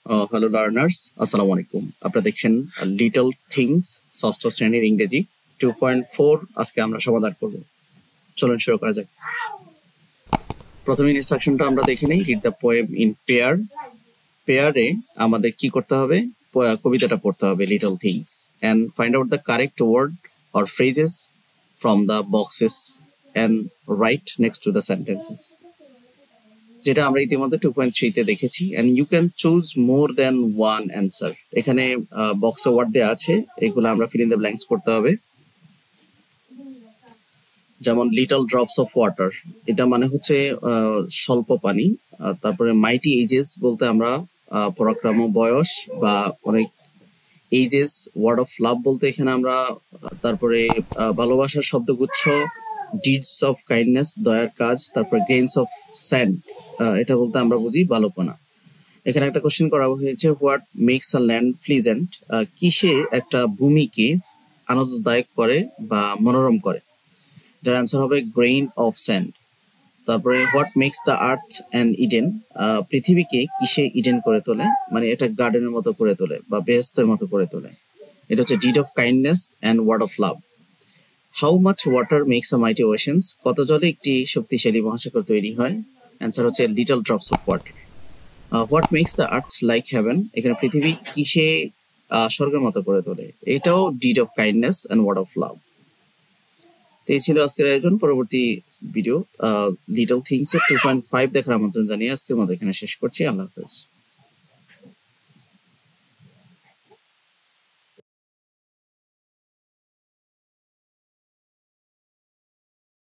Hello learners, আসসালামু আলাইকুম। আপনারা দেখছেন লিটল থিংস ষষ্ঠ শ্রেণীর ইংরেজি 2.4। আজকে আমরা সমাধান করব। চলুন শুরু করা যাক। প্রথম ইনস্ট্রাকশনটা আমরা দেখে নিই। Read the poem in pair. পেয়ারে আমাদের কি করতে হবে? কবিতাটা পড়তে হবে, little things, and find out the correct word or phrases from the boxes and write next to the sentences. যেটা আমরা ইতিমধ্যে 2.3 তে দেখেছি। And you can choose more than one answer. এখানে বক্সে ওয়ার্ড দেওয়া আছে, এগুলো আমরা ফিল ইন দ্য ব্ল্যাঙ্কস করতে হবে। যেমন লিটল ড্রপস অফ ওয়াটার, এটা মানে হচ্ছে স্বল্প পানি। তারপরে মাইটি এজেস বলতে আমরা পরাক্রম বয়স বা অনেক এজেস। ওয়ার্ড অফ লাভ বলতে এখানে আমরা তারপরে ভালোবাসার শব্দগুচ্ছ। ডিডস অফ কাইন্ডনেস, দয়ার কাজ। তারপর গ্রেইনস অফ স্যান্ড, এটা বলতে আমরা বুঝি বালুকণা। এখানে একটা কোশ্চেন করা হয়েছে, what makes a land pleasant, কিসে একটা ভূমিকে আনন্দদায়ক করে বা মনোরম করে। এটার অ্যান্সার হবে গ্রেইন অফ স্যান্ড। তারপরে what makes the earth and Eden, পৃথিবীকে কিসে ইডেন করে তোলে, মানে এটা গার্ডেনের মতো করে তোলে বা বেহেস্তের মতো করে তোলে। এটা হচ্ছে deed of kindness and word of love. How much water makes a mighty oceans, কত জলে একটি শক্তিশালী মহাসাগর তৈরি হয়। অ্যান্সার হচ্ছে little drops of water. What makes the earth like heaven, এখানে পৃথিবী কিসে স্বর্গের মতো করে তোলে। এটাও deed of kindness and word of love. তো এই ছিল আজকের আয়োজন। পরবর্তী ভিডিও লিটল থিংস এর 2.5 দেখার আমন্ত্রণ জানিয়ে আজকের মতো এখানে শেষ করছি। আল্লাহ হাফেজ।